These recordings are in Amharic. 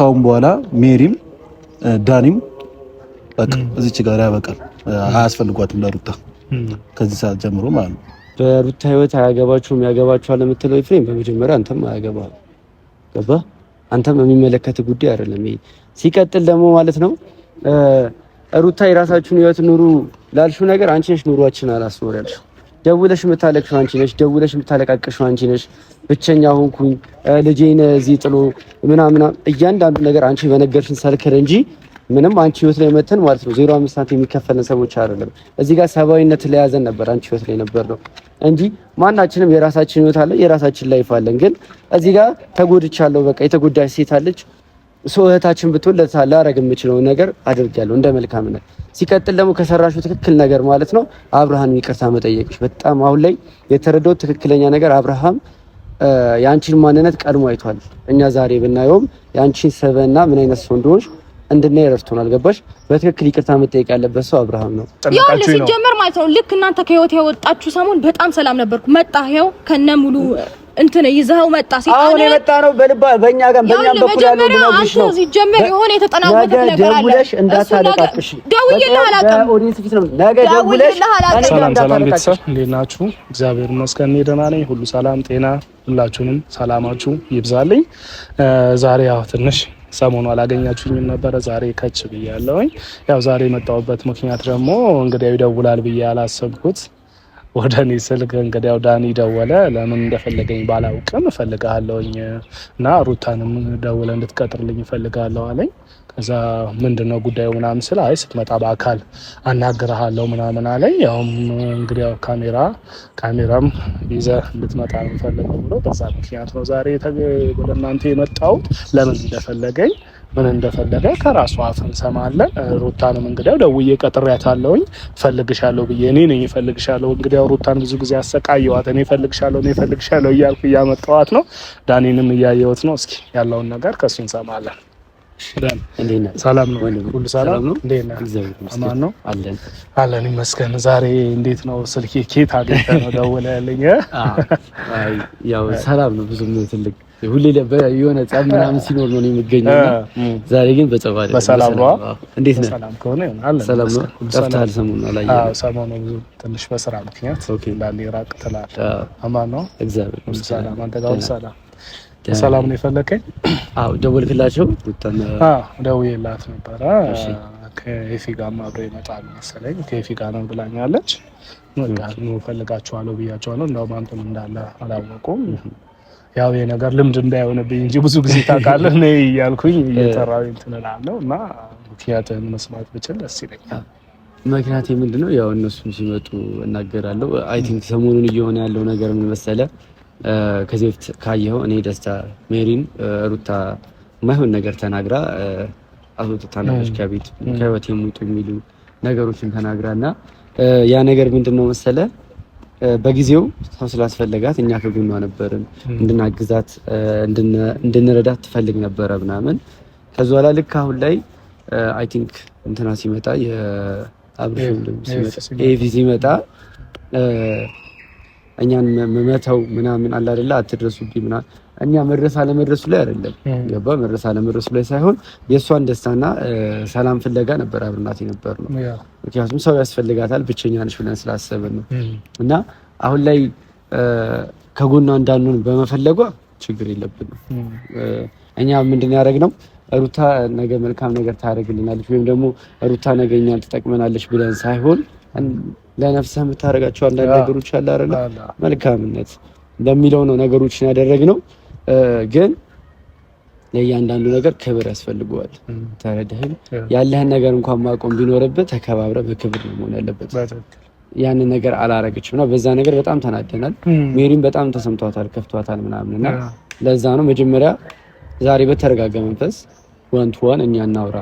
ካሁን በኋላ ሜሪም ዳኒም በቃ እዚች ጋር ያበቃል። አያስፈልጓትም ለሩታ ከዚህ ሰዓት ጀምሮ ማለት ነው። በሩታ ህይወት አያገባችሁም ያገባችኋል የምትለው ኤፍሬም፣ በመጀመሪያ አንተም አያገባህም። ገባ? አንተም የሚመለከት ጉዳይ አይደለም ይሄ። ሲቀጥል ደግሞ ማለት ነው ሩታ የራሳችሁን ህይወት ኑሩ ላልሽው ነገር አንቺ ነሽ ኑሯችን አላስኖር ያልሽው። ደውለሽ የምታለቅሽው አንቺ ነሽ፣ ደውለሽ የምታለቃቅሽው አንቺ ነሽ። ብቸኛ ሆንኩኝ ልጄን እዚህ ጥሎ ምናምን እያንዳንዱ ነገር አንቺ በነገርሽን ሰልከር እንጂ ምንም አንቺ ህይወት ላይ መተን ማለት ነው 0.5 ሳንቲም የሚከፈለን ሰዎች አይደለም። እዚህ ጋር ሰባዊነት ለያዘን ነበር አንቺ ህይወት ላይ ነበር ነው እንጂ ማናችንም የራሳችን ህይወት አለ፣ የራሳችን ላይፍ አለን። ግን እዚህ ጋር ተጎድቻለሁ፣ በቃ የተጎዳች ሴት አለች። እህታችን ብትሆን ላደርግ የምችለው ነገር አድርጊያለሁ እንደ መልካምነት። ሲቀጥል ደግሞ ከሰራሽው ትክክል ነገር ማለት ነው አብርሃም ይቅርታ መጠየቅሽ በጣም አሁን ላይ የተረዳው ትክክለኛ ነገር አብርሃም የአንቺን ማንነት ቀድሞ አይቷል። እኛ ዛሬ ብናየውም የአንቺን ሰበና ምን አይነት ሰው እንደሆንሽ እንድናይ ረድቶናል። ገባሽ? በትክክል ይቅርታ መጠየቅ ያለበት ሰው አብርሃም ነው። ያው ሲጀመር ማለት ነው ልክ እናንተ ከህይወት ያወጣችሁ ሰሞን በጣም ሰላም ነበርኩ። መጣ ይኸው ከነ ሙሉ እንትን ይዘው መጣ። ሲጣ አሁን የመጣ ነው በእኛ ጋር በእኛም በኩል ያለው ብለሽ ነው። ሲጀመር የሆነ የተጠናወተ ነገር አለ። ደውለሽ እንዳታለቃቅሽ። ደውዬልህ አላውቅም። ኦዲየንስ ፊት ነው ነገ ደውለሽ። ሰላም ቤተሰብ እንዴት ናችሁ? እግዚአብሔር ይመስገን እኔ ደህና ነኝ። ሁሉ ሰላም ጤና፣ ሁላችሁንም ሰላማችሁ ይብዛልኝ። ዛሬ ያው ትንሽ ሰሞኑ አላገኛችሁኝም ነበረ። ዛሬ ከች ብያለሁኝ። ያው ዛሬ የመጣሁበት ምክንያት ደግሞ እንግዲህ ይደውላል ብዬ ያላሰብኩት ወደ እኔ ስልክ እንግዲህ ያው ዳኒ ደወለ። ለምን እንደፈለገኝ ባላውቅም እፈልግሃለሁኝ እና ሩታንም ደውለ እንድትቀጥርልኝ እፈልግሃለሁ አለኝ። ከዛ ምንድነው ጉዳዩ ምናምን ስለ አይ ስትመጣ በአካል አናግርሃለሁ ምናምን አለኝ። ያውም እንግዲህ ያው ካሜራም ይዘህ እንድትመጣ ነው የምፈልገው ብሎ በዛ ምክንያት ነው ዛሬ ወደ እናንተ የመጣሁት። ለምን እንደፈለገኝ ምን እንደፈለገ ከራሱ አፍ እንሰማለን። ሩታንም እንግዲህ ደውዬ ቀጥሬያታለሁኝ እፈልግሻለሁ ብዬ እኔ ነኝ እፈልግሻለሁ። እንግዲህ ሩታን ብዙ ጊዜ አሰቃየዋት እኔ እፈልግሻለሁ እያልኩ እያመጣኋት ነው። ዳኒንም እያየሁት ነው። እስኪ ያለውን ነገር ከሱ እንሰማለን። ሰላም ነው? ሁሉ ሰላም ነው? እንዴት ነህ? አማን ነው አለን ይመስገን። ዛሬ እንዴት ነው ስልኬ ኬት አግኝተህ ነው ደውለህልኝ? ያው ሰላም ነው። ብዙም ትልቅ ሁሌ የሆነ ጸብ ምናምን ሲኖር ነው የሚገኘው። ዛሬ ግን በጸብ አይደለም። በሰላም ነው። እንዴት ነህ? ሰላም ከሆነ ይሆናል። ሰላም ነው። ጠፍተሃል ሰሞኑን አላየሁም። አዎ ሰሞኑን ብዙ ትንሽ በስራ ምክንያት እንዳለ ራቅ ትላለህ። አማን ነው? እግዚአብሔር ይመስገን። ሰላም አንተ ጋር ሰላም ሰላም ነው የፈለከኝ? አዎ ደወልክላቸው? ደውዬላት ነበረ። ከኤፊ ጋር አብረው ይመጣሉ መሰለኝ። ከኤፊ ጋር ነው ብላኛለች። በቃ ነው ፈልጋቸዋለሁ ብያቸዋለሁ። እንደውም አንተም እንዳለ አላወቁም። ያው የነገር ልምድ እንዳይሆንብኝ እንጂ ብዙ ጊዜ ታውቃለህ ነይ እያልኩኝ እየተራው እንትን እላለሁ እና ምክንያቱም መስማት ብችል ደስ ይለኛል። ምክንያቴ ምንድነው ያው እነሱ ሲመጡ እናገራለሁ። አይ ቲንክ ሰሞኑን እየሆነ ያለው ነገር ምን መሰለህ ከዚህ በፊት ካየኸው እኔ ደስታ ሜሪን ሩታ ማይሆን ነገር ተናግራ አስወጥታለች ከቤት ከህይወት የሙጡ የሚሉ ነገሮችን ተናግራና ያ ነገር ምንድነው መሰለህ በጊዜው ሰው ስላስፈለጋት እኛ ከጎኗ ነበርን እንድናግዛት እንድንረዳት ትፈልግ ነበረ ምናምን። ከዛ በኋላ ልክ አሁን ላይ አይ ቲንክ እንትና ሲመጣ የአብርሽም ኤቪ ሲመጣ እኛን መመተው ምናምን አለ አይደለ አትድረሱብኝ ምናምን እኛ መድረስ አለመድረሱ ላይ አይደለም ገባ መድረስ አለመድረሱ ላይ ሳይሆን የእሷን ደስታና ሰላም ፍለጋ ነበር አብርናት የነበር ነው። ምክንያቱም ሰው ያስፈልጋታል ብቸኛ ነሽ ብለን ስላሰብን ነው። እና አሁን ላይ ከጎኗ እንዳንሆን በመፈለጓ ችግር የለብንም። እኛ ምንድን ያደረግነው ሩታ ነገ መልካም ነገር ታደርግልናለች ወይም ደግሞ ሩታ ነገ እኛን ትጠቅመናለች ብለን ሳይሆን ለነፍስህ የምታደርጋቸው አንዳንድ ነገሮች አለ አይደል መልካምነት ለሚለው ነው ነገሮችን ያደረግነው። ግን ለእያንዳንዱ ነገር ክብር ያስፈልገዋል። ተረዳኸኝ? ያለህን ነገር እንኳን ማቆም ቢኖርብህ ተከባብረህ በክብር ነው መሆን ያለበት። ያንን ነገር አላረገችም እና በዛ ነገር በጣም ተናደናል። ሜሪም በጣም ተሰምቷታል፣ ከፍቷታል ምናምንና ለዛ ነው መጀመሪያ ዛሬ በተረጋጋ መንፈስ ዋን ቱ ዋን እኛ እናውራ፣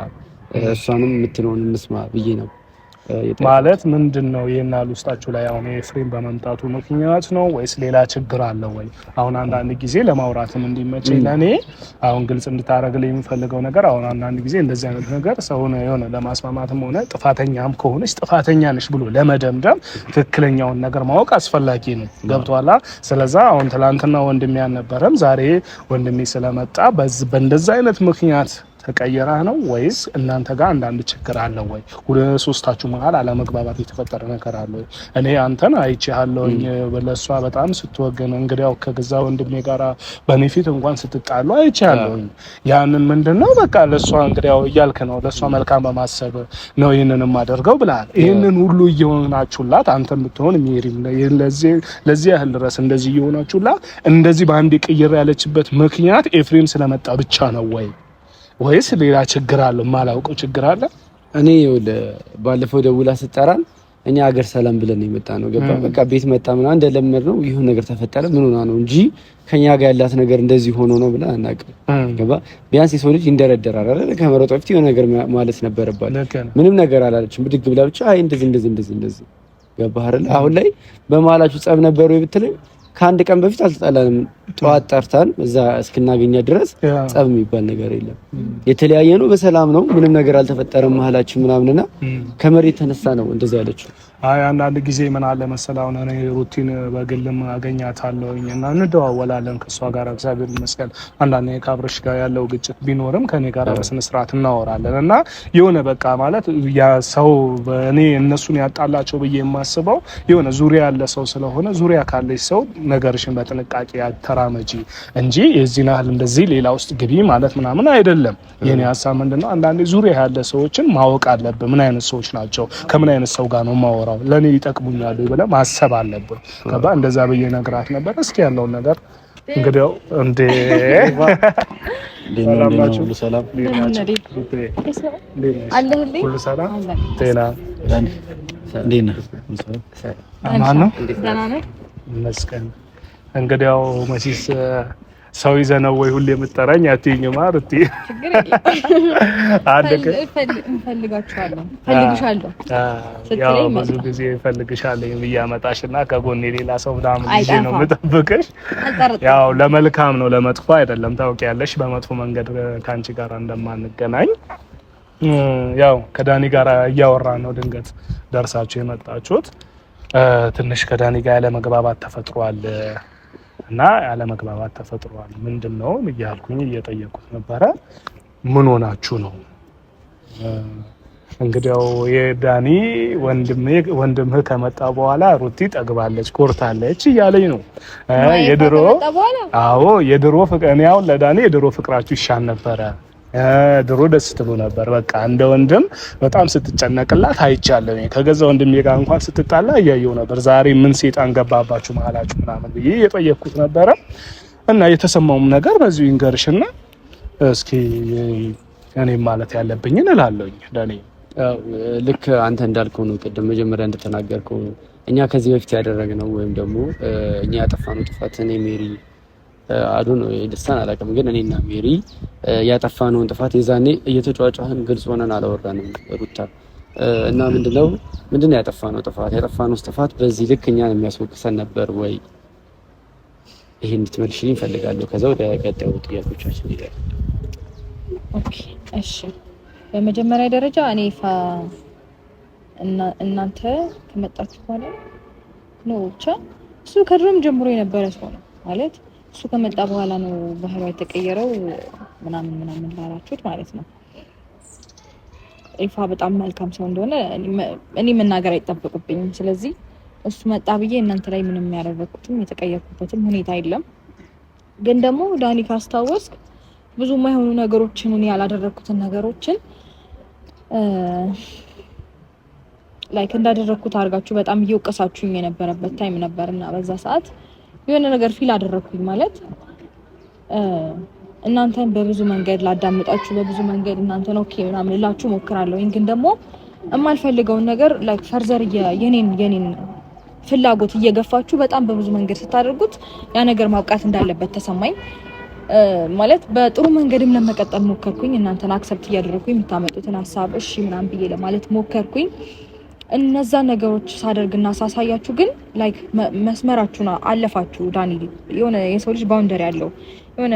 እሷንም የምትለውን እንስማ ብዬ ነው ማለት ምንድነው የናል ውስጣችሁ ላይ አሁን ኤፍሬም በመምጣቱ ምክንያት ነው ወይስ ሌላ ችግር አለ ወይ? አሁን አንዳንድ ጊዜ ለማውራትም እንዲመቸኝ ለኔ አሁን ግልጽ እንድታረግልኝ የምፈልገው ነገር አሁን አንዳንድ ጊዜ እንደዚህ አይነት ነገር ሰውን የሆነ ለማስማማትም ሆነ ጥፋተኛም ከሆነች ጥፋተኛ ነሽ ብሎ ለመደምደም ትክክለኛውን ነገር ማወቅ አስፈላጊ ነው። ገብቷላ? ስለዚህ አሁን ትላንትና ወንድሜ አልነበረም፣ ዛሬ ወንድሜ ስለመጣ በእንደዚህ አይነት ምክንያት ተቀየረህ ነው ወይስ እናንተ ጋር አንዳንድ ችግር አለ ወይ? ሁለት ሶስታችሁ መሀል አለመግባባት የተፈጠረ ነገር አለ ወይ? እኔ አንተን አይቼሃለሁኝ ለሷ በጣም ስትወገን እንግዲያው ከገዛ ወንድሜ ጋራ በኔፊት እንኳን ስትጣሉ አይቼሃለሁኝ። ያንን ምንድነው በቃ ለሷ እንግዲያው እያልክ ነው ለሷ መልካም በማሰብ ነው ይሄንን ማደርገው ብላል። ይሄንን ሁሉ እየሆናችሁላት አንተም ብትሆን ሜሪም ለዚህ ያህል ድረስ እንደዚህ እየሆናችሁላት እንደዚህ በአንድ ቅይር ያለችበት ምክንያት ኤፍሬም ስለመጣ ብቻ ነው ወይስ ሌላ ችግር አለ? ማላውቀው ችግር አለ? እኔ ባለፈው ደውላ ስጠራን እኛ ሀገር ሰላም ብለን የመጣ ነው ገባ። በቃ ቤት መጣ ምናምን እንደለመድ ነው ይሁን ነገር ተፈጠረ ምን ሆና ነው እንጂ ከኛ ጋር ያላት ነገር እንደዚህ ሆኖ ነው ብለን አናውቅም ገባ። ቢያንስ የሰው ልጅ ይንደረደራል አይደል? ከመረጧ በፊት የሆነ ነገር ማለት ነበረባት። ምንም ነገር አላለችም። ብድግ ብላ ብቻ አይ እንደዚህ ገባ አይደል? አሁን ላይ በመሀላችሁ ጸብ ነበሩ ብትለኝ ከአንድ ቀን በፊት አልተጣላንም። ጠዋት ጠርታን እዛ እስክናገኛ ድረስ ጸብ የሚባል ነገር የለም። የተለያየ ነው በሰላም ነው። ምንም ነገር አልተፈጠረም መሀላችን ምናምንና ከመሬት ተነሳ ነው እንደዛ ያለችው። አይ አንዳንድ ጊዜ ምን አለ መሰለህ አሁን እኔ ሩቲን በግልም አገኛታለሁኝ እና እንደዋወላለን ከሷ ጋር እግዚአብሔር ይመስገን። አንዳንዴ ከአብርሽ ጋር ያለው ግጭት ቢኖርም ከኔ ጋር በስነ ስርዓት እናወራለን እና የሆነ በቃ ማለት ያ ሰው እኔ እነሱን ያጣላቸው ብዬ የማስበው የሆነ ዙሪያ ያለ ሰው ስለሆነ ዙሪያ ካለች ሰው ነገርሽን በጥንቃቄ ተራመጂ እንጂ የዚህን ያህል እንደዚህ ሌላ ውስጥ ግቢ ማለት ምናምን አይደለም። የኔ ሀሳብ ምንድነው አንዳንዴ ዙሪያ ያለ ሰዎችን ማወቅ አለብህ። ምን አይነት ሰዎች ናቸው፣ ከምን አይነት ሰው ጋር ነው ማወራው፣ ለኔ ይጠቅሙኛል ብለህ ማሰብ አለብህ። ከባ እንደዛ ብዬ ነግራት ነበር። እስኪ ያለውን ነገር እንግዲህ እንደ ሰላማችሁ ሁሉ ሰላም ሁሉ ሰላም ጤና እንዴት ነህ? ማን ነው? ደህና ነህ? መስከን እንግዲያው መሲስ ሰው ይዘነው ወይ ሁሌ የምትጠራኝ አትይኝም ማርቲ እንፈልጋችኋለሁ ያው ብዙ ጊዜ እፈልግሻለሁ ብያመጣሽና ከጎኔ ሌላ ሰው ምናምን ይዤ ነው የምጠብቅሽ። ያው ለመልካም ነው ለመጥፎ አይደለም። ታውቂያለሽ በመጥፎ መንገድ ካንቺ ጋር እንደማንገናኝ። ያው ከዳኒ ጋር እያወራን ነው ድንገት ደርሳችሁ የመጣችሁት። ትንሽ ከዳኒ ጋር ያለ መግባባት ተፈጥሯል እና ያለ መግባባት ተፈጥሯል ምንድነው እያልኩኝ እየጠየቁት ነበረ። ምን ሆናችሁ ነው? እንግዲያው የዳኒ ወንድምህ ከመጣ በኋላ ሩቲ ጠግባለች ኮርታለች እያለኝ ነው። የድሮ ፍቅር እኔ አሁን ለዳኒ የድሮ ፍቅራችሁ ይሻል ነበረ። ድሮ ደስ ትሉ ነበር። በቃ እንደ ወንድም በጣም ስትጨነቅላት አይቻለሁ። ከገዛ ወንድሜ ጋር እንኳን ስትጣላ እያየሁ ነበር። ዛሬ ምን ሴጣን ገባባችሁ መሀላችሁ ምናምን ብዬ የጠየቅኩት ነበረ እና የተሰማውም ነገር በዚሁ ይንገርሽና እስኪ እኔም ማለት ያለብኝን እላለሁኝ። ዳኒ ልክ አንተ እንዳልከው ነው። ቅድም መጀመሪያ እንደተናገርከው እኛ ከዚህ በፊት ያደረግነው ወይም ደግሞ እኛ ያጠፋነው ጥፋት እኔ ሜሪ አዱን ደስታን አላውቅም፣ ግን እኔና ሜሪ ያጠፋነውን ጥፋት የዛኔ እየተጫጫህን ግልጽ ሆነን አላወራንም ሩታ እና ምንድነው ያጠፋነው ጥፋት በዚህ ልክ እኛን የሚያስወቅሰን ነበር ወይ? ይሄ እንድትመልሽልኝ እፈልጋለሁ። ከዛ ወደ ቀጣዩ ጥያቄዎቻችን እንሄዳለን። ኦኬ እሺ። በመጀመሪያ ደረጃ እኔ እናንተ ከመጣችሁ በኋላ ነው ብቻ እሱ ከድሮም ጀምሮ የነበረ ሰው ነው ማለት እሱ ከመጣ በኋላ ነው ባህሪው የተቀየረው ምናምን ላላችሁት ማለት ነው። ኢፋ በጣም መልካም ሰው እንደሆነ እኔ መናገር አይጠበቅብኝም። ስለዚህ እሱ መጣ ብዬ እናንተ ላይ ምንም ያደረኩትም የተቀየርኩበትም ሁኔታ የለም። ግን ደግሞ ዳኒ ካስታወስክ ብዙ የማይሆኑ ነገሮችን እኔ ያላደረኩትን ነገሮችን ላይክ እንዳደረኩት አድርጋችሁ በጣም እየወቀሳችሁኝ የነበረበት ታይም ነበርና በዛ ሰዓት የሆነ ነገር ፊል አደረኩኝ ማለት እናንተን በብዙ መንገድ ላዳምጣችሁ በብዙ መንገድ እናንተን ኦኬ ምናምን ልላችሁ ሞክራለሁ። ግን ደግሞ የማልፈልገውን ነገር ላይክ ፈርዘር የኔን ፍላጎት እየገፋችሁ በጣም በብዙ መንገድ ስታደርጉት ያ ነገር ማብቃት እንዳለበት ተሰማኝ። ማለት በጥሩ መንገድም ለመቀጠል ሞከርኩኝ። እናንተን አክሰፕት እያደረኩኝ የምታመጡትን ሀሳብ እሺ ምናምን ብዬ ለማለት ሞከርኩኝ። እነዛ ነገሮች ሳደርግና ሳሳያችሁ ግን ላይክ መስመራችሁን አለፋችሁ። ዳኒ የሆነ የሰው ልጅ ባውንደሪ ያለው የሆነ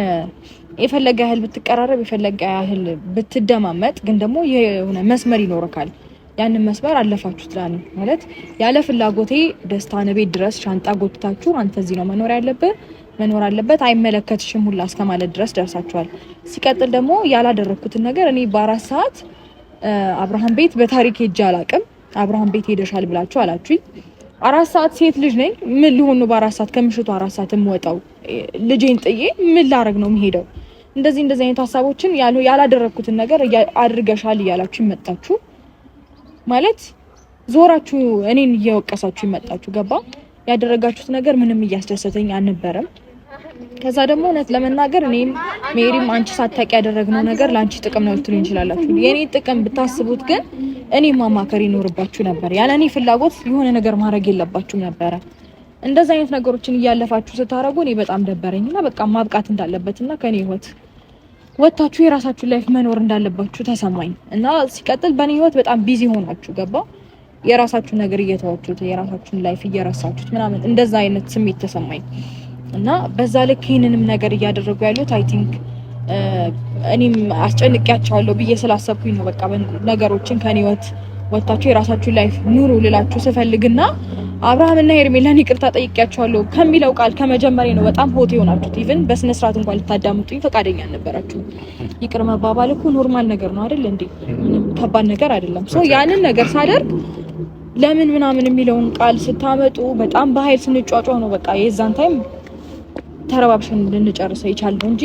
የፈለገ ያህል ብትቀራረብ የፈለገ ያህል ብትደማመጥ ግን ደግሞ የሆነ መስመር ይኖርካል። ያንን መስመር አለፋችሁት። ዳኒ ማለት ያለ ፍላጎቴ ደስታን ቤት ድረስ ሻንጣ ጎትታችሁ አንተ እዚህ ነው መኖር ያለብህ መኖር አለበት አይመለከትሽም ሁላ እስከማለት ድረስ ደርሳችኋል። ሲቀጥል ደግሞ ያላደረኩትን ነገር እኔ በ4 ሰዓት አብርሃም ቤት በታሪክ ሄጄ አላቅም። አብርሃም ቤት ሄደሻል ብላችሁ አላችሁኝ። 4 ሰዓት ሴት ልጅ ነኝ። ምን ሊሆን ነው በ4 ሰዓት ከምሽቱ 4 ሰዓት የምወጣው? ልጄን ጥዬ ምን ላረግ ነው የምሄደው? እንደዚህ አይነት ሐሳቦችን ያላደረኩትን ነገር አድርገሻል እያላችሁ ይመጣችሁ ማለት ዞራችሁ እኔን እየወቀሳችሁ ይመጣችሁ። ገባ? ያደረጋችሁት ነገር ምንም እያስደሰተኝ አልነበረም። ከዛ ደግሞ እውነት ለመናገር እኔም ሜሪም አንቺ ሳታቂ ያደረግነው ነገር ላንቺ ጥቅም ነው ልትሉ እንችላላችሁ። የኔ ጥቅም ብታስቡት ግን እኔ ማማከር ይኖርባችሁ ነበር። ያለ እኔ ፍላጎት የሆነ ነገር ማድረግ የለባችሁም ነበር። እንደዛ አይነት ነገሮችን እያለፋችሁ ስታረጉ እኔ በጣም ደበረኝና በቃ ማብቃት እንዳለበትና ከኔ ህይወት ወጣችሁ የራሳችሁ ላይፍ መኖር እንዳለባችሁ ተሰማኝ። እና ሲቀጥል በኔ ህይወት በጣም ቢዚ ሆናችሁ ገባ የራሳችሁ ነገር እየተዋችሁት የራሳችሁን ላይፍ እየረሳችሁት ምናምን እንደዛ አይነት ስሜት ተሰማኝ። እና በዛ ልክ ይሄንንም ነገር እያደረጉ ያሉት አይ ቲንክ እኔም አስጨንቄያቸዋለሁ ብዬ ስላሰብኩኝ ነው። በቃ ነገሮችን ከኔ ህይወት ወጣችሁ የራሳችሁን ላይፍ ኑሩ ልላችሁ ስፈልግና አብርሃምና ሄርሜላን ይቅርታ ጠይቄያቸዋለሁ ከሚለው ቃል ከመጀመሪያ ነው በጣም ሆቴ ሆናችሁት። ኢቭን በስነ ስርዓት እንኳን ልታዳምጡኝ ፈቃደኛ አልነበራችሁ። ይቅር መባባል እኮ ኖርማል ነገር ነው አይደል እንዴ? ምንም ከባድ ነገር አይደለም። ሶ ያንን ነገር ሳደርግ ለምን ምናምን የሚለውን ቃል ስታመጡ በጣም በኃይል ስንጫጫው ነው በቃ የዛን ታይም ተረባብሽን ልንጨርሰው ይቻላል እንጂ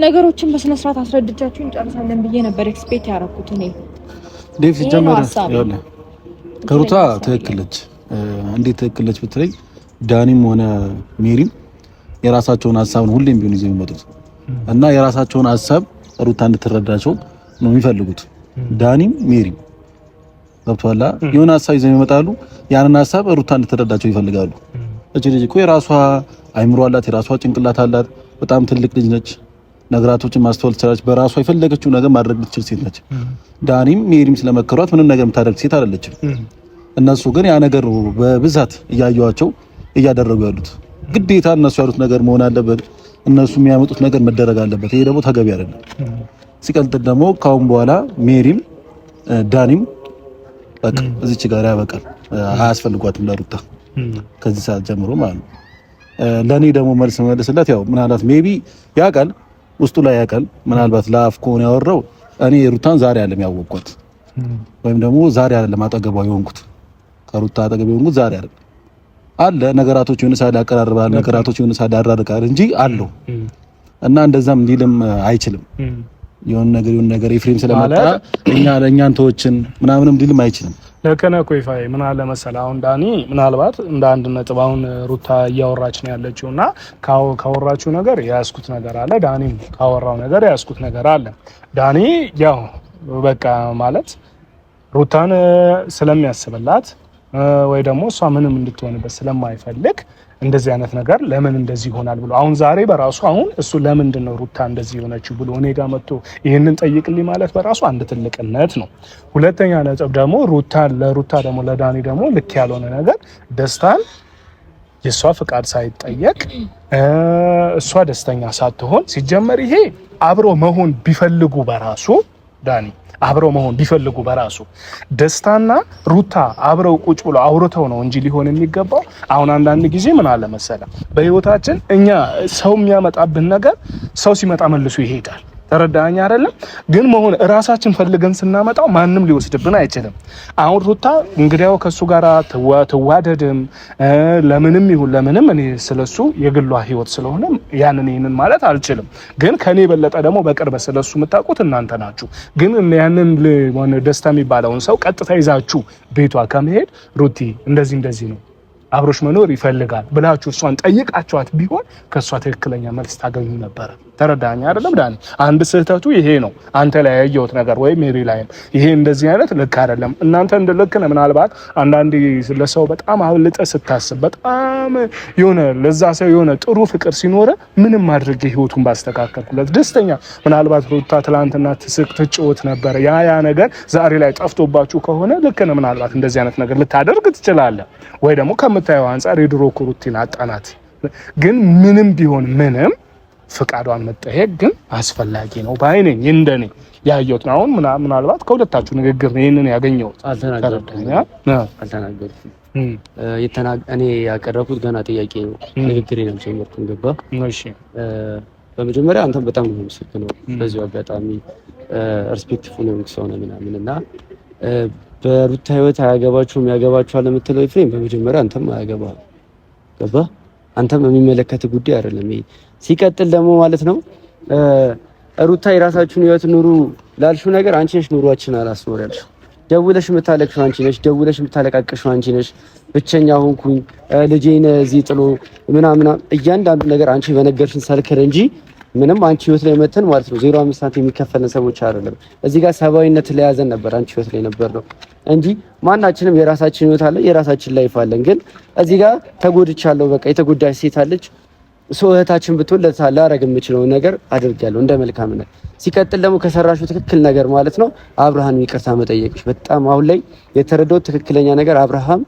ነገሮችን በስነ ስርዓት አስረድቻችሁ እንጨርሳለን ብዬ ነበር ኤክስፔክት ያደረኩት። እኔ ዴቭ ጀመረ ያለ ከሩታ ትክክለች እንዴት ትክክለች ብትለኝ ዳኒም ሆነ ሜሪም የራሳቸውን ሐሳብ ነው ሁሌም ቢሆን ይዘው የሚመጡት እና የራሳቸውን ሐሳብ ሩታ እንድትረዳቸው ነው የሚፈልጉት። ዳኒም ሜሪም ገብቷላ የሆነ ሐሳብ ይዘው ይመጣሉ። ያንን ሐሳብ ሩታ እንድትረዳቸው ይፈልጋሉ። እቺ ልጅ እኮ የራሷ አይምሮ አላት፣ የራሷ ጭንቅላት አላት። በጣም ትልቅ ልጅ ነች። ነገራቶችን ማስተዋል ትችላለች። በራሷ የፈለገችው ነገር ማድረግ የምትችል ሴት ነች። ዳኒም ሜሪም ስለመከሯት ምንም ነገር የምታደርግ ሴት አይደለችም። እነሱ ግን ያ ነገር በብዛት እያዩዋቸው እያደረጉ ያሉት ግዴታ እነሱ ያሉት ነገር መሆን አለበት። እነሱ የሚያመጡት ነገር መደረግ አለበት። ይሄ ደግሞ ተገቢ አይደለም። ሲቀጥል ደግሞ ካሁን በኋላ ሜሪም ዳኒም በቃ እዚች ጋር ያበቃል። አያስፈልጓትም ለሩታ ከዚህ ሰዓት ጀምሮ ማለት ነው። ለኔ ደግሞ መልስለት ያው ምናልባት ሜቢ ያውቃል ውስጡ ላይ ያውቃል። ምናልባት ለአፍ ከሆነ ያወራው እኔ ሩታን ዛሬ አይደለም ያወቅኳት ወይም ደግሞ ዛሬ አይደለም አጠገቧ የሆንኩት ከሩታ አጠገብ የሆንኩት ዛሬ አይደለም አለ ነገራቶች የሆነ ሳይድ ያቀራርባል ነገራቶች የሆነ ሳይድ ያራርቃል እንጂ አለው እና እንደዛም ሊልም አይችልም። የሆነ ነገር ኤፍሬም ስለመጣ እኛን ተወችን ምናምንም ሊልም አይችልም። ለከነ ኮይፋይ ምን አለ መሰለ አሁን ዳኒ ምናልባት እንደ አንድ ነጥብ አሁን ሩታ እያወራች ነው ያለችውና ካወራችው ነገር ያስኩት ነገር አለ። ዳኒ ካወራው ነገር ያስኩት ነገር አለ። ዳኒ ያው በቃ ማለት ሩታን ስለሚያስብላት ወይ ደግሞ እሷ ምንም እንድትሆንበት ስለማይፈልግ እንደዚህ አይነት ነገር ለምን እንደዚህ ይሆናል ብሎ አሁን ዛሬ በራሱ አሁን እሱ ለምንድን ነው ሩታ እንደዚህ ሆነችው ብሎ እኔ ጋር መጥቶ ይሄንን ጠይቅልኝ ማለት በራሱ አንድ ትልቅነት ነው። ሁለተኛ ነጥብ ደግሞ ለሩታ ደግሞ ለዳኒ ደግሞ ልክ ያልሆነ ነገር ደስታን የሷ ፍቃድ ሳይጠየቅ እሷ ደስተኛ ሳትሆን ሲጀመር ይሄ አብሮ መሆን ቢፈልጉ በራሱ ዳኒ አብረው መሆን ቢፈልጉ በራሱ ደስታና ሩታ አብረው ቁጭ ብለው አውርተው ነው እንጂ ሊሆን የሚገባው። አሁን አንዳንድ ጊዜ ምን አለ መሰለ በህይወታችን እኛ ሰው የሚያመጣብን ነገር ሰው ሲመጣ መልሶ ይሄዳል። ተረዳኛ አይደለም ግን መሆን ራሳችን ፈልገን ስናመጣው ማንም ሊወስድብን አይችልም። አሁን ሩታ እንግዲያው ከሱ ጋር ተዋደድም ለምንም ይሁን ለምንም እኔ ስለሱ የግሏ ህይወት ስለሆነ ይሄንን ማለት አልችልም። ግን ከኔ በለጠ ደግሞ በቅርብ ስለሱ የምታውቁት እናንተ ናችሁ። ግን ያንን ደስታ የሚባለውን ሰው ቀጥታ ይዛችሁ ቤቷ ከመሄድ ሩቲ እንደዚህ ነው አብሮሽ መኖር ይፈልጋል ብላችሁ እሷን ጠይቃችኋት ቢሆን ከሷ ትክክለኛ መልስ ታገኙ ነበር። ተረዳኛ አይደለም ዳኒ? አንድ ስህተቱ ይሄ ነው። አንተ ላይ ያየሁት ነገር ወይ ሜሪ ላይ ይሄ እንደዚህ አይነት ልክ አይደለም። እናንተ እንደ ልክ ነው። ምናልባት አንዳንዴ ለሰው በጣም አብልጠ ስታስብ በጣም የሆነ ለዛ ሰው የሆነ ጥሩ ፍቅር ሲኖር ምንም ማድረግ ህይወቱን ባስተካከልኩለት ደስተኛ ምናልባት ሩታ ትላንትና ትስቅ ትጫወት ነበር ያ ነገር ዛሬ ላይ ጠፍቶባችሁ ከሆነ ልክ ነው። ምናልባት እንደዚህ አይነት ነገር ልታደርግ ትችላለህ ወይ ደግሞ ከምታየው አንፃር የድሮ ሩቲን አጣናት። ግን ምንም ቢሆን ምንም ፍቃዷን መጠየቅ ግን አስፈላጊ ነው ባይነኝ እንደኔ ያየሁት ነው። አሁን ምናልባት ከሁለታችሁ ንግግር ነው ይሄንን ያገኘሁት። አልተናገርኩም። እኔ ያቀረብኩት ገና ጥያቄ ነው፣ ንግግሬን አልጀመርኩም። ገባ? እሺ። በመጀመሪያ አንተም በጣም ነው የምሰግነው። በዚሁ አጋጣሚ ሪስፔክትፉል ነው ሰው ነው ምናምን እና በሩታ ህይወት አያገባችሁም ያገባችኋል የምትለው ኤፍሬም፣ በመጀመሪያ አንተም አያገባህም። ገባ? አንተም የሚመለከት ጉዳይ አይደለም ይሄ። ሲቀጥል ደግሞ ማለት ነው ሩታ የራሳችሁን ህይወት ኑሩ ላልሽው ነገር አንቺ ነሽ ኑሯችን አላስኖር ያልሽው። ደውለሽ የምታለቅሽው አንቺ ነሽ፣ ደውለሽ የምታለቃቅሽው አንቺ ነሽ። ብቸኛ ሆንኩኝ ልጄን እዚህ ጥሎ ምናምን እያንዳንዱ ነገር አንቺ በነገርሽን ሰልከር እንጂ ምንም አንቺ ህይወት ላይ መተን ማለት ነው 0.5 ሳንቲም የሚከፈለን ሰዎች አይደለም። እዚህ ጋር ሰብአዊነት ለያዘን ነበር አንቺ ህይወት ላይ ነበር ነው እንጂ ማናችንም የራሳችን ህይወት አለ፣ የራሳችን ላይፍ አለን። ግን እዚህ ጋር ተጎድቻለሁ፣ በቃ የተጎዳች ሴት አለች። እህታችን ብትሆን ላደርግ የምችለው ነገር አድርጋለሁ እንደ መልካምነት። ሲቀጥል ደግሞ ከሰራሽው ትክክል ነገር ማለት ነው አብርሃም ይቅርታ መጠየቅሽ በጣም አሁን ላይ የተረዳው ትክክለኛ ነገር አብርሃም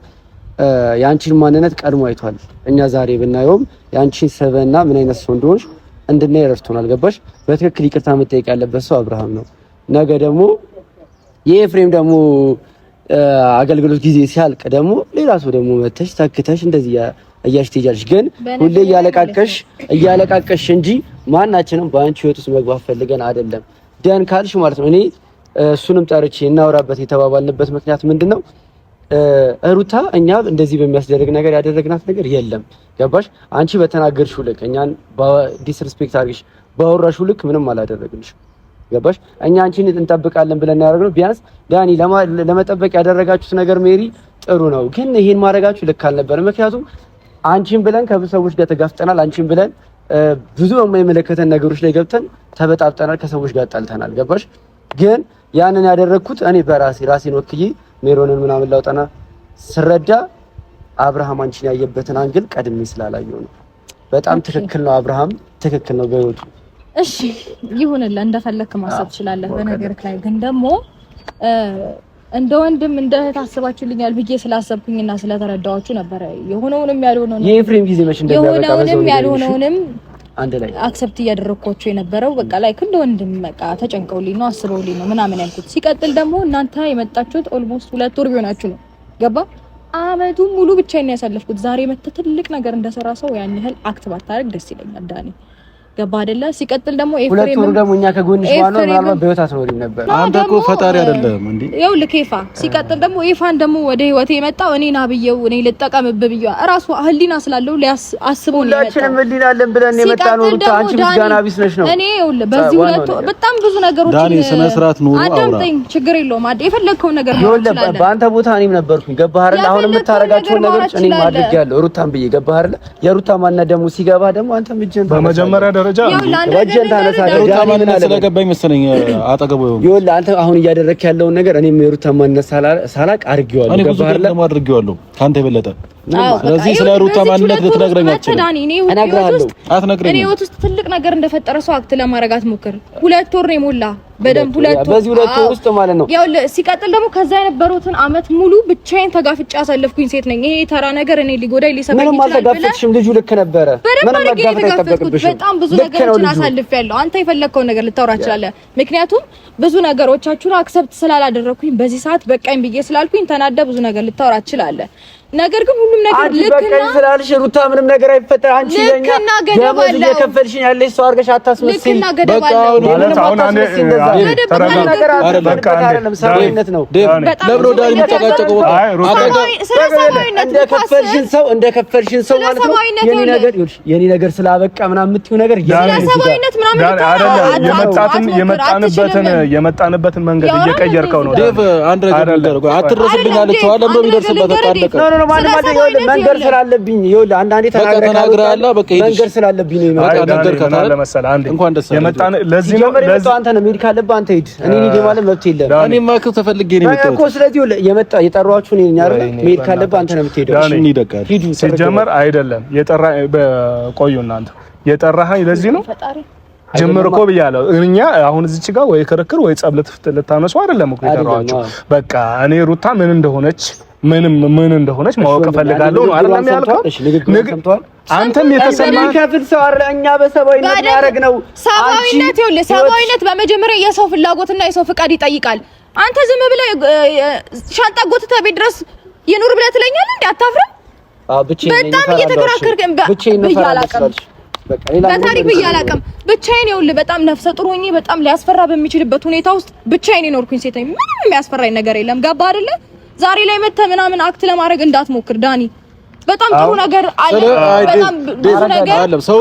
የአንቺን ማንነት ቀድሞ አይቷል። እኛ ዛሬ ብናየውም የአንቺን ሰበና ምን አይነት ሰው እንደሆንሽ እንድናይ ረድቶናል። ገባሽ? በትክክል ይቅርታ መጠየቅ ያለበት ሰው አብርሃም ነው። ነገ ደግሞ የኤፍሬም ደግሞ አገልግሎት ጊዜ ሲያልቅ ደግሞ ሌላ ሰው ደግሞ መተሽ ተክተሽ እንደዚህ እያልሽ ትሄጃለሽ። ግን ሁሌ እያለቃቀሽ እንጂ ማናችንም በአንቺ ህይወት ውስጥ መግባት ፈልገን አይደለም። ደን ካልሽ ማለት ነው እኔ እሱንም ጠርቼ እናወራበት የተባባልንበት ምክንያት ምንድነው? ሩታ እኛ እንደዚህ በሚያስደርግ ነገር ያደረግናት ነገር የለም። ገባሽ? አንቺ በተናገርሽው ልክ እኛን ዲስሪስፔክት አድርገሽ ባወራሽው ልክ ምንም አላደረግንሽ። ገባሽ? እኛ አንቺን እንጠብቃለን ብለን ያደረግነው ቢያንስ ዳኒ ለመጠበቅ ያደረጋችሁት ነገር ሜሪ ጥሩ ነው፣ ግን ይሄን ማድረጋችሁ ልክ አልነበረም። ምክንያቱም አንቺን ብለን ከብዙ ሰዎች ጋር ተጋፍጠናል። አንቺን ብለን ብዙ የማይመለከተን ነገሮች ላይ ገብተን ተበጣብጠናል፣ ከሰዎች ጋር ጣልተናል። ገባሽ? ግን ያንን ያደረግኩት እኔ ራሴን ወክዬ ሜሮንን ምናምን ላውጣና ስረዳ አብርሃም አንቺን ያየበትን አንግል ቀድሜ ስላላየው ነው። በጣም ትክክል ነው አብርሃም፣ ትክክል ነው በህይወቱ። እሺ ይሁንልህ፣ እንደፈለክ ማሰብ ትችላለህ። በነገርክ ላይ ግን ደግሞ እንደ ወንድም እንደ እህት አስባችሁልኛል ብዬ ስላሰብኩኝና ስለተረዳኋችሁ ነበር የሆነውንም ያልሆነውንም የኤፍሬም ጊዜ መች እንደሚያበቃ የሆነውንም ያልሆነውንም አንድ ላይ አክሰፕት እያደረኳቸው የነበረው በቃ ላይ እንደ ወንድም በቃ ተጨንቀውልኝ ነው አስበውልኝ ነው ምናምን ያልኩት። ሲቀጥል ደግሞ እናንተ የመጣችሁት ኦልሞስት 2 ወር ቢሆናችሁ ነው። ገባ? አመቱን ሙሉ ብቻዬን ያሳለፍኩት። ዛሬ መተህ ትልቅ ነገር እንደሰራ ሰው ያን ያህል አክት ባታረግ ደስ ይለኛል ዳኒ። ገባ አይደለ? ሲቀጥል ደግሞ ኤፍሬም ደግሞ እኛ ከጎንሽ ዋናው ምናልባት በህይወት አትኖሪም ነበር። አንተ እኮ ፈጣሪ አይደለም እንዴ? ይኸው ልኬፋ ሲቀጥል ደግሞ ኤፋን ደግሞ ወደ ህይወቴ የመጣው እኔ ናብየው እኔ ልጠቀምብህ ብዬ እራሱ ህሊና ስላለው አስበው ነው የመጣው። ሁላችንም ህሊና አለን ብለን የመጣነው ሩታ፣ አንቺ ምስጋና ቢስ ነሽ ነው። እኔ ይኸውልህ በዚህ ሁለት በጣም ብዙ ነገሮች ዳኒ ስነ ስርዓት ኑሮ አውራ አዳምጠኝ፣ ችግር የለውም አይደል? የፈለግከው ነገር ነው ይችላል። በአንተ ቦታ እኔም ነበርኩኝ። ገባህ አይደል? አሁን የምታረጋቸው ነገሮች እኔም አድርጌያለሁ ሩታን ብዬ። ገባህ አይደል? የሩታ ማንነት ደግሞ ሲገባ ደግሞ አንተም እጅን በመጀመሪያ ደረጃ ስለገባኝ መሰለኝ አጠገቡ ይኸውልህ አንተ አሁን እያደረክ ያለውን ነገር እኔም የሩታ ማንነት ሳላቅ አድርጌዋለሁ። ገባህ አይደል? አድርጌዋለሁ ካንተ የበለጠ። ስለዚህ ስለ ሩታ ማንነት ልትነግረኝ አትችልም። እኔ ህይወት ውስጥ ትልቅ ነገር እንደፈጠረ ሰው አክት ለማድረግ አትሞክር። 2 ወር ነው የሞላ በደንብ 2 ወር። በዚህ 2 ወር ውስጥ ማለት ነው ይኸውልህ። ሲቀጥል ደግሞ ከዛ የነበሩትን አመት ሙሉ ብቻዬን ተጋፍጬ ያሳለፍኩኝ ሴት ነኝ። ይሄ ተራ ነገር እኔ ሊጎዳኝ ሊሰበኝ ይችላል። ምንም አልተጋፈጥሽም። ልጁ ልክ ነበረ። ምንም መጋፈጥ አይጠበቅብሽም። በጣም ብዙ ነገሮችን አሳልፌያለሁ። አንተ የፈለግከውን ነገር ልታወራ ትችላለህ። ምክንያቱም ብዙ ነገሮቻችሁን አክሰፕት ስላላደረኩኝ በዚህ ሰዓት በቃኝ ብዬ ስላልኩኝ ተናዳ ብዙ ነገር ልታወራ ትችላለህ። ነገር ግን ሁሉም ነገር ልክና ስላልሽ ሩታ ምንም ነገር አይፈጠር። አንቺ ለኛ ደሞዝ እየከፈልሽኝ ያለሽ ሰው አድርገሽ አታስመስይ። በቃ አሁን አንዴ ሰውነት ነው ለብሮ ዳኒ የሚጨቃጨቀው እንደከፈልሽን ሰው ማለት ነው። የኔ ነገር ስላበቃ ምናምን የምትይው ነገር የመጣንበትን መንገድ እየቀየርከው ነው። ዴቭ አንድ ነገር ልደረግ አትረስልኝ አለችው። አለም በሚደርስበት አጣደቀ መንገር ስላለብኝ ይኸውልህ አንዳንዴ ተናግረሃል። በቃ መንገር ስላለብኝ ነው እንኳን ደስ የመጣን ለዚህ ነው። አንተ ነው ሜዲካል ካለብህ አንተ ሂድ። እኔ ማለት መብት የለም። እኔማ እኮ ተፈልጌ ነው የመጣሁት እኮ። ስለዚህ የጠራኋችሁ እኔ ነኝ አይደል? ሜዲካል ካለብህ አንተ ነው የምትሄደው። እሺ ይደቃል። ሲጀመር አይደለም የጠራ በቆዩ እናንተ የጠራኸኝ ለዚህ ነው ጀምር እኮ ብያለሁ። እኛ አሁን እዚች ጋር ወይ ክርክር ወይ ጸብ ልታነሱ አይደለም እኮ የጠራኋችሁ። በቃ እኔ ሩታ ምን እንደሆነች ምን እንደሆነች ማወቅ ፈልጋለሁ ነው አይደለም ያልከው? አንተም የተሰማህ ከፍል ሰው አይደል? እኛ በሰባዊነት ያደረግነው ሰባዊነት በመጀመሪያ የሰው ፍላጎትና የሰው ፍቃድ ይጠይቃል። አንተ ዝም ብለህ ሻንጣ ጎትተህ ቤት ድረስ ይኑር ብለህ ትለኛለህ እንዴ? አታፍርም? በጣም እየተከራከርክ በታሪክ ብዬ አላውቅም። ብቻዬን ይኸውልህ በጣም ነፍሰ ጡር ሆኜ በጣም ሊያስፈራ በሚችልበት ሁኔታ ውስጥ ብቻዬን የኖርኩኝ ሴት ነኝ። ምንም የሚያስፈራኝ ነገር የለም። ገባ አይደለ? ዛሬ ላይ መተህ ምናምን አክት ለማድረግ እንዳትሞክር ዳኒ። በጣም ጥሩ ነገር አለ። በጣም ብዙ ነገር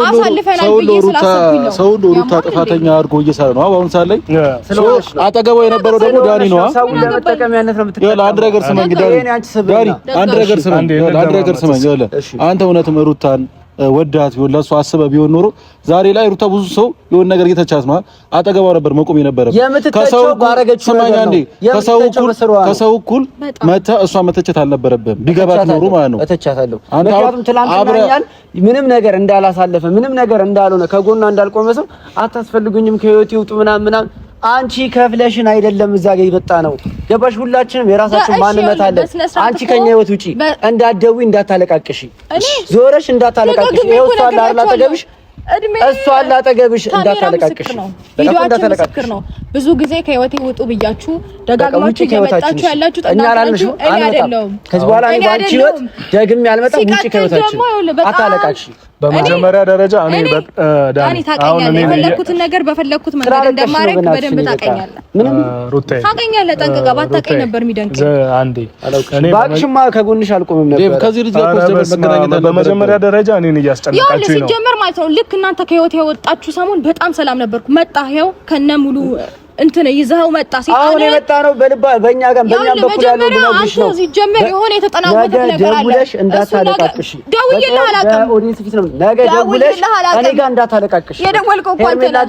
አሳልፈናል ብዬ ስላሰብኩኝ ነው። ሰው ሩታ ጥፋተኛ አድርጎ እየሰራ ነው። አሁን ሳለ አጠገቡ የነበረው ደግሞ ዳኒ ነው። ሰው ለመጠቀሚያነት ነው የምትጠቀመው። አንድ ነገር ስማኝ ዳኒ፣ አንድ ነገር ስማኝ። አንተ እውነትም ሩታን ወዳት ቢሆን ለእሱ አስበህ ቢሆን ኖሮ ዛሬ ላይ ሩታ ብዙ ሰው የሆነ ነገር እየተቻት ነው። አጠገቧ ነበር መቆም የነበረበት። ከሰው እኩል መታ እሷ መተቸት አልነበረብህም። ቢገባት ኖሮ ማለት ነው። እተቻታለሁ። ምክንያቱም ትላንትናኛል ምንም ነገር እንዳላሳለፈ ምንም ነገር እንዳልሆነ ከጎኗ እንዳልቆመ ሰው አታስፈልጉኝም ከህይወት ይውጡ ምናምን አንቺ ከፍለሽን አይደለም እዛ ጋር ይበጣ ነው። ገባሽ? ሁላችንም የራሳችን ማንነት አለ። አንቺ ከኛ ህይወት ውጪ እንዳትደውይ፣ እንዳታለቃቅሽ፣ ዞረሽ እንዳታለቃቅሽ። ይሄው ታላ አጠገብሽ እሷ አለ አጠገብሽ እንዳታለቃቅሽ። ምስክር ነው። ብዙ ጊዜ ከህይወቴ ውጡ ብያችሁ ደጋግማችሁ እየመጣችሁ ያላችሁ ጠናችሁ እኔ አይደለሁም። ከዚህ በኋላ እኔ ባንቺ ህይወት ደግሜ አልመጣም። ውጪ ከህይወታችን አታለቃቅሽ። በመጀመሪያ ደረጃ እኔ ዳኒ ታውቀኛለህ። የፈለኩትን ነገር በፈለኩት መንገድ እንደማረግ በደንብ ታውቀኛለህ። ምንም ሩታዬ ታውቀኛለህ። ጠንቅቀህ ባታውቀኝ ነበር የሚደንቀኝ። አንዴ እኔ ባክሽማ ከጎንሽ አልቆምም ነበር። ከዚህ ልጅ ጋር መገናኘት አለ። በመጀመሪያ ደረጃ እኔን እያስጨነቃችሁ ነው። ሲጀመር ማለት ነው። ልክ እናንተ ከህይወት የወጣችሁ ሰሞን በጣም ሰላም ነበርኩ። መጣህ ይኸው ከነ ሙሉ እንትን ይዘኸው መጣ። አሁን የመጣ ነው በእኛ ጋር በእኛ በኩል ያለው ልጅ ነው። ሲጀመር የሆነ የተጠናወተ ነገር አለ። ደውለሽ እንዳታለቃቅሽ። ደውዬልህ አላውቅም። ኦዲየንስ ፊት ነው ነገ ደውለሽ እኔ ጋር እንዳታለቃቅሽ። የደወልከው እኮ አንተ ነህ።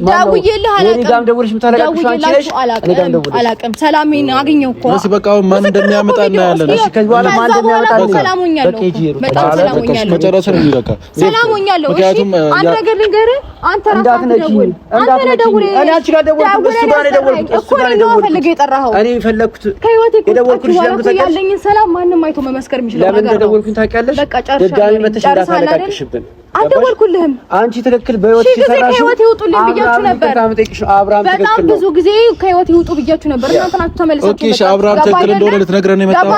ደውዬልህ አላውቅም። እኔ ጋርም ደውለሽ የምታለቃቅሽ አንቺ ነሽ። እኔ ጋርም ደውለሽ አላውቅም። ሰላሜን አገኘው እኮ። እሺ በቃ ማን እንደሚያመጣ እናያለን። እሺ ከዚህ በኋላ ማን እንደሚያመጣ ሰላሙኛለሁ። በጣም ሰላሙኛለሁ። መጨረሻውን ይበቃ ሰላሙኛለሁ። እሺ አንተ ነገር ልንገርህ። አንተ ራስህ ደውል። አንተ ደውል። እኔ አንቺ ጋር ደውልኩ እሱ ጋር እኔ ፈለኩት የደወልኩልሽ ያለኝን ሰላም ማንም አይቶ መመስከር የሚችለው ነገር ነው። ለምን ደወልኩኝ ታውቂያለሽ? ድጋሚ መተሽ እንዳታለቃቅሽብን። አልደወልኩልህም። አንቺ ትክክል በህይወት ሲሰራሽ ከህይወት ይውጡ ብያችሁ ነበር። በጣም ብዙ ጊዜ ከህይወት ይውጡ ብያችሁ ነበር። እናንተ ናችሁ ተመልሳችሁ። ኦኬ እሺ፣ አብርሃም ትክክል እንደሆነ ልትነግረን ነው የመጣው።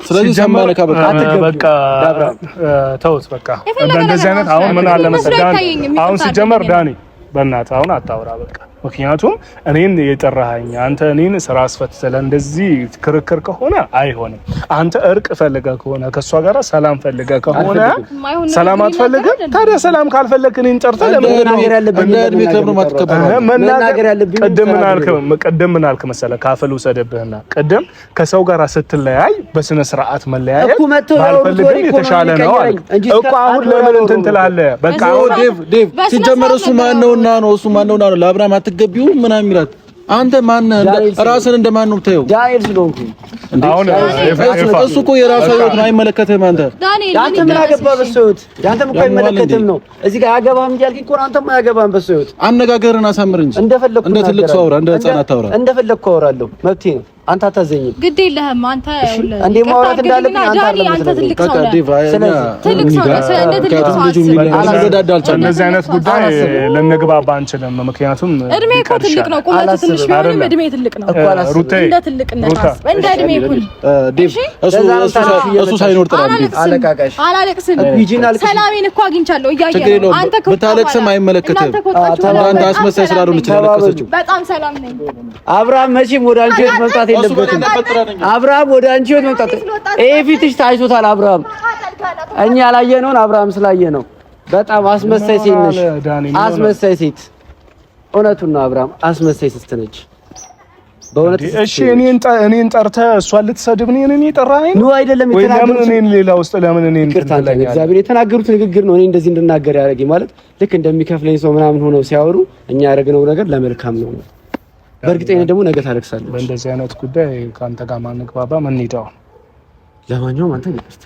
ስለዚህ ሰማነካ በቃ ተውት። በቃ እንደዚህ አይነት አሁን ምን አለ መሰለህ አሁን ሲጀመር ዳኒ በእናትህ አሁን አታውራ በቃ። ምክንያቱም እኔን የጠራኸኝ አንተ እኔን ስራ አስፈትተህ እንደዚህ ክርክር ከሆነ አይሆንም። አንተ እርቅ ፈልገህ ከሆነ ከሷ ጋር ሰላም ፈልገህ ከሆነ ሰላም አትፈልግም። ታዲያ ሰላም ካልፈለክ እኔን ጠርተህ ለምን መናገር ያለብኝ መናገር ያለብኝ ቅድም ምን አልክ መሰለህ? ካፈል ውሰድብህና ቅድም ከሰው ጋር ስትለያይ በስነ ስርዓት መለያየት ባልፈልግም የተሻለ ነው አልክ እኮ። አሁን ለምን እንትን ትላለህ? በቃ ዴቭ ሲጀመር እሱ ማን ነውና ነው እሱ ማን ነውና ነው ለአብርሃም አትገቢው ምናምን ይላል። አንተ ማን ራስን እንደማን ነው የምታየው? ዳንኤል ስለሆንኩ አሁን እሱ እኮ የራሱ ህይወት ነው አይመለከትህም። አንተ አንተ ምን አገባህ በሱ ህይወት? አንተም እኮ አይመለከትህም ነው እዚህ ጋር አያገባህም እንጂ ያልከኝ እኮ አንተም አያገባህም በሱ ህይወት። አነጋገርን አሳምር እንጂ እንደፈለኩ እንደ ትልቅ ሰው አውራ፣ እንደ ህፃናት አውራ። እንደፈለኩ አወራለሁ መብቴ ነው። አንተ አታዘኝም። ግድ የለህም አንተ እንዴ ማውራት እንዳለብኝ አንተ ትልቅ ሰው ነህ። ዴቭ ትልቅ ሰው ነህ። እንደ ትልቅ ሰው አስብ። እንደዚህ አይነት ጉዳይ ልንግባባ አንችልም። ምክንያቱም እድሜ እኮ ትልቅ ነው። ቁመቱ ትንሽ ቢሆንም እድሜ ትልቅ ነው። እንደ ትልቅነት አስብ። እንደ እድሜ እኩል ዴቭ እሱ ሳይኖር ጥራም ዴቭ አላለቅስም። ሰላሜን እኮ አግኝቻለሁ። እያየህ ነው አንተ እኮ ብታለቅስም አይመለከትህም። አንተ አስመሳይ ስላልሆነች ያለቀሰችው። በጣም ሰላም ነኝ። አብርሃም መቼም ወደ አንቺ መምጣት የለበትም። አብርሃም ወደ አንቺ ህይወት መምጣት ይሄ ፊትሽ ታይቶታል። አብርሃም እኛ ያላየነውን አብርሃም ስላየ ነው። በጣም አስመሳይ ሴት ነሽ። አስመሳይ ሴት እውነቱን ነው። አብርሃም አስመሳይ ሴት ነች በእውነት። እሺ እኔን ጠርተህ እሷን ልትሰድብ ነው እኔን የጠራኸኝ? ነው አይደለም የተናገሩት። ለምን እኔን ሌላ ውስጥ ለምን እኔን እግዚአብሔር የተናገሩት ንግግር ነው እኔ እንደዚህ እንድናገር ያደረገኝ ማለት ልክ እንደሚከፍለኝ ሰው ምናምን ሆነው ሲያወሩ እኛ ያደረግነው ነገር ለመልካም ነው። በእርግጠኝነት ደግሞ ነገ ታለቅሳለች። በእንደዚህ አይነት ጉዳይ ከአንተ ጋር ማንግባባ ምን ይዳው። ለማንኛውም አንተ ይቅርታ